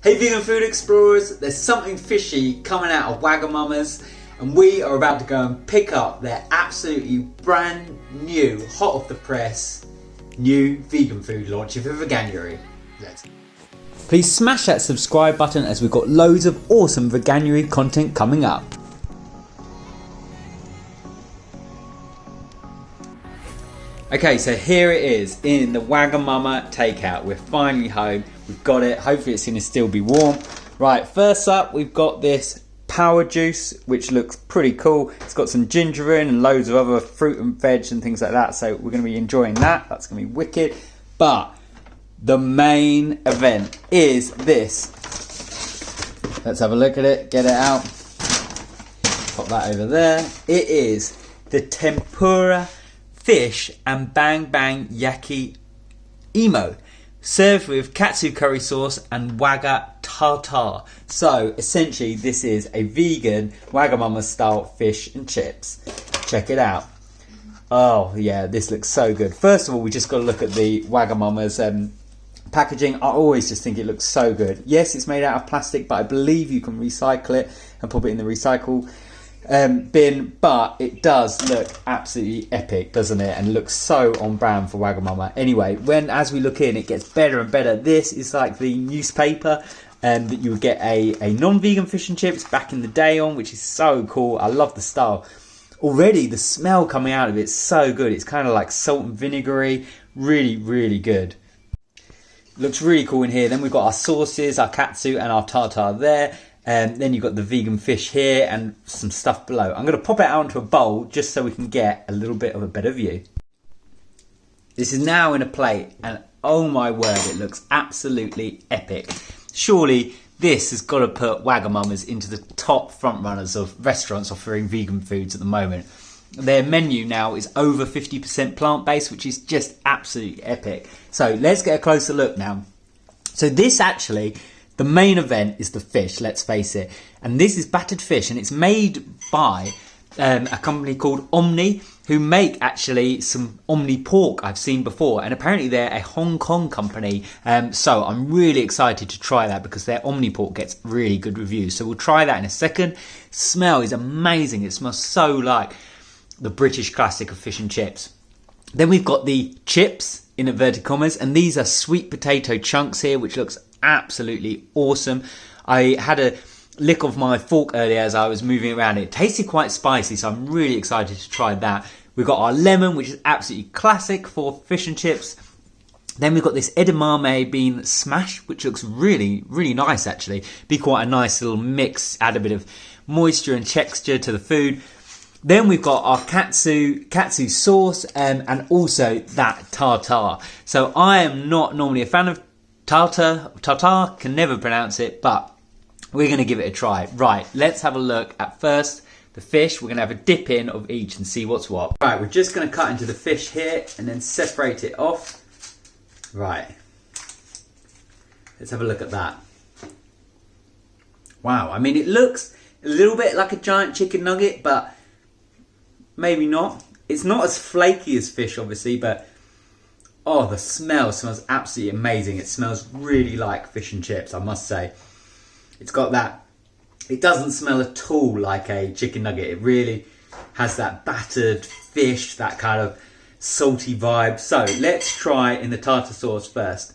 Hey vegan food explorers, there's something fishy coming out of Wagamamas and we are about to go and pick up their absolutely brand new, hot off the press, new vegan food launch for Veganuary. Please smash that subscribe button as we've got loads of awesome Veganuary content coming up. Okay, so here it is in the Wagamama takeout. We're finally home. We've got it. Hopefully it's going to still be warm. Right, first up we've got this power juice, which looks pretty cool. It's got some ginger in and loads of other fruit and veg and things like that. So we're going to be enjoying that. That's going to be wicked. But the main event is this. Let's have a look at it. Get it out. Pop that over there. It is the tempura fish and bang bang yaki emo, served with katsu curry sauce and Waga tartar. So essentially this is a vegan Wagamama style fish and chips. Check it out. Oh yeah, this looks so good. First of all, we just got to look at the Wagamama's packaging. I always just think it looks so good. Yes, it's made out of plastic, but I believe you can recycle it and pop it in the recycle bin, but it does look absolutely epic, doesn't it? And looks so on brand for Wagamama. Anyway, as we look in, it gets better and better. This is like the newspaper that you would get a non-vegan fish and chips back in the day on, which is so cool. I love the style. Already the smell coming out of it is so good. It's kind of like salt and vinegary. Really, really good. Looks really cool in here. Then we've got our sauces, our katsu and our tartar there. Then you've got the vegan fish here and some stuff below. I'm going to pop it out into a bowl just so we can get a little bit of a better view. This is now in a plate and oh my word, it looks absolutely epic. Surely this has got to put Wagamamas into the top front runners of restaurants offering vegan foods at the moment. Their menu now is over 50% plant-based, which is just absolutely epic. So let's get a closer look now. So this actually, the main event is the fish, let's face it. And this is battered fish and it's made by a company called Omni, who make actually some Omni Pork I've seen before. And apparently they're a Hong Kong company. So I'm really excited to try that because their Omni Pork gets really good reviews. So we'll try that in a second. Smell is amazing. It smells so like the British classic of fish and chips. Then we've got the chips in inverted commas. And these are sweet potato chunks here, which looks absolutely awesome. I had a lick of my fork earlier as I was moving around. It tasted quite spicy, so I'm really excited to try that. We've got our lemon, which is absolutely classic for fish and chips. Then we've got this edamame bean smash, which looks really, really nice actually. Be quite a nice little mix, add a bit of moisture and texture to the food. Then we've got our katsu sauce and also that tartar. So I am not normally a fan of tartar, can never pronounce it, but we're going to give it a try. Right, let's have a look at first the fish. We're going to have a dip in of each and see what's what. Right, we're just going to cut into the fish here and then separate it off. Right, let's have a look at that. Wow, I mean it looks a little bit like a giant chicken nugget, but maybe not. It's not as flaky as fish obviously, but oh, the smell smells absolutely amazing. It smells really like fish and chips, I must say. It's got that, it doesn't smell at all like a chicken nugget. It really has that battered fish, that kind of salty vibe. So let's try in the tartar sauce first.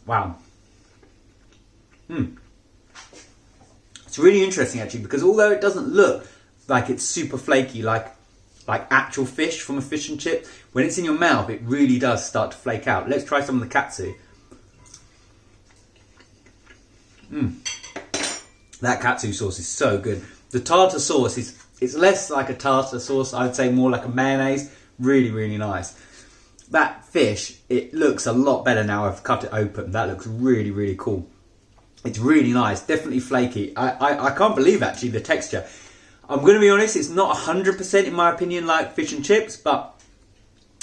Wow. It's really interesting actually, because although it doesn't look like it's super flaky like actual fish from a fish and chip, when it's in your mouth it really does start to flake out. Let's try some of the katsu. That katsu sauce is so good. The tartar sauce it's less like a tartar sauce, I would say more like a mayonnaise. Really, really nice. That fish, it looks a lot better now I've cut it open. That looks really, really cool. It's really nice, definitely flaky. I can't believe actually the texture. I'm going to be honest, it's not 100% in my opinion like fish and chips, but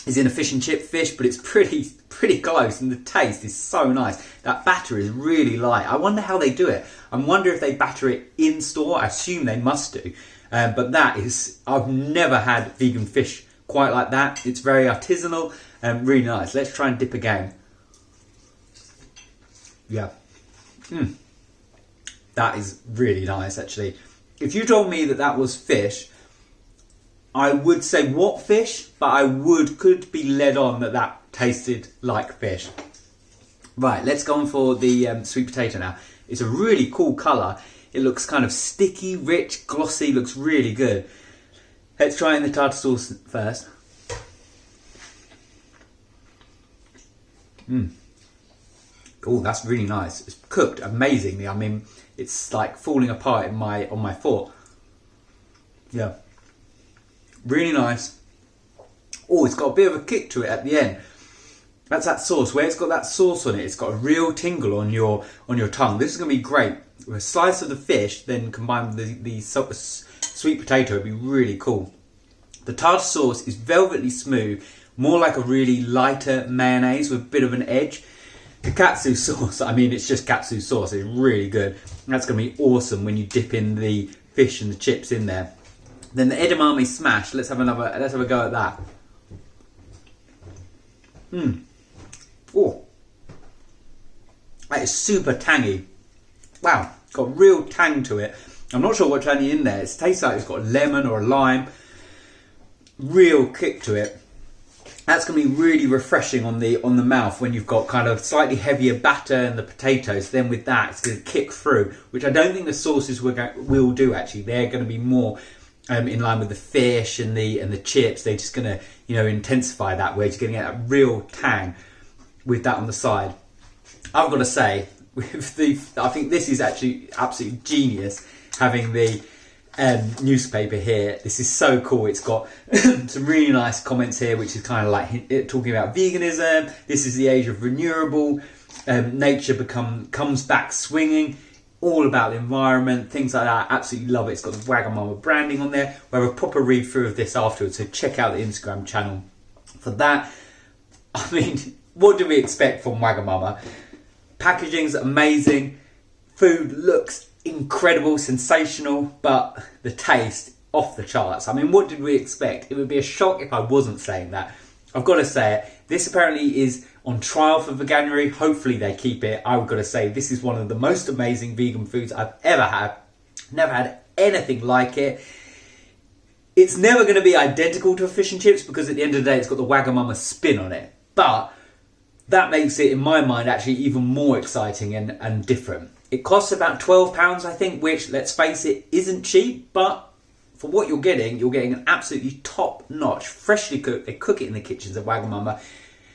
it's in a fish and chip fish, but it's pretty close and the taste is so nice. That batter is really light. I wonder how they do it. I wonder if they batter it in store. I assume they must do. But that is, I've never had vegan fish quite like that. It's very artisanal and really nice. Let's try and dip again. Yeah. That is really nice, actually. If you told me that that was fish, I would say what fish, but I could be led on that that tasted like fish. Right, let's go on for the sweet potato now. It's a really cool colour. It looks kind of sticky, rich, glossy, looks really good. Let's try in the tartar sauce first. Oh, that's really nice. It's cooked amazingly. I mean, it's like falling apart on my fork. Yeah. Really nice. Oh, it's got a bit of a kick to it at the end. That's that sauce. Where it's got that sauce on it, it's got a real tingle on your tongue. This is going to be great. With a slice of the fish, then combined with the sweet potato, would be really cool. The tartar sauce is velvety smooth, more like a really lighter mayonnaise with a bit of an edge. The katsu sauce, I mean, it's just katsu sauce. It's really good. That's going to be awesome when you dip in the fish and the chips in there. Then the edamame smash. Let's have a go at that. Oh, that is super tangy. Wow, it's got real tang to it. I'm not sure what's actually in there. It tastes like it's got a lemon or a lime. Real kick to it. That's going to be really refreshing on the mouth when you've got kind of slightly heavier batter and the potatoes. Then with that, it's going to kick through, which I don't think the sauces will do. Actually, they're going to be more in line with the fish and the chips. They're just going to intensify that. Where you're going to get that real tang with that on the side. I've got to say, I think this is actually absolutely genius having the newspaper here. This is so cool. It's got some really nice comments here, which is kind of like talking about veganism. This is the age of renewable. Nature comes back swinging. All about the environment, things like that. Absolutely love it. It's got the Wagamama branding on there. We'll have a proper read through of this afterwards, so check out the Instagram channel for that. I mean, what do we expect from Wagamama? Packaging's amazing. Food looks incredible, sensational, but the taste off the charts. I mean, what did we expect? It would be a shock if I wasn't saying that. I've got to say it. This apparently is on trial for Veganuary. Hopefully they keep it. I've got to say this is one of the most amazing vegan foods I've ever had. Never had anything like it. It's never going to be identical to a fish and chips because at the end of the day it's got the Wagamama spin on it. But that makes it, in my mind, actually even more exciting and different. It costs about £12, I think, which, let's face it, isn't cheap, but for what you're getting an absolutely top-notch, freshly cooked. They cook it in the kitchens of Wagamama.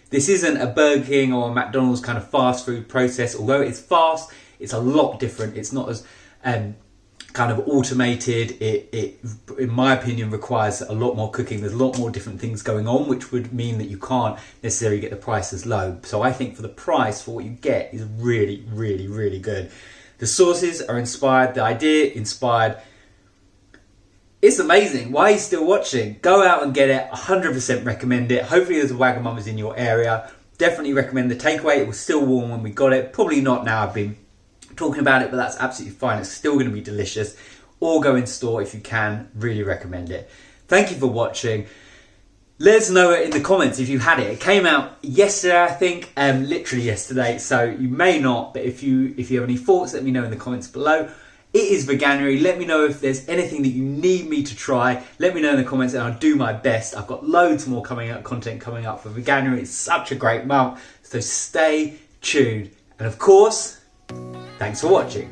This isn't a Burger King or a McDonald's kind of fast food process. Although it's fast, it's a lot different. It's not as kind of automated. It, in my opinion, requires a lot more cooking. There's a lot more different things going on, which would mean that you can't necessarily get the price as low. So I think for the price, for what you get, is really, really, really good. The sauces are inspired. The idea inspired. It's amazing. Why are you still watching? Go out and get it. 100% recommend it. Hopefully there's a Wagamamas in your area. Definitely recommend the takeaway. It was still warm when we got it. Probably not now. I've been talking about it, but that's absolutely fine. It's still going to be delicious. Or go in store if you can. Really recommend it. Thank you for watching. Let us know in the comments if you had it. It came out yesterday, I think. Literally yesterday. So you may not, but if you have any thoughts, let me know in the comments below. It is Veganuary. Let me know if there's anything that you need me to try. Let me know in the comments and I'll do my best. I've got loads more content coming up for Veganuary. It's such a great month. So stay tuned. And of course, thanks for watching.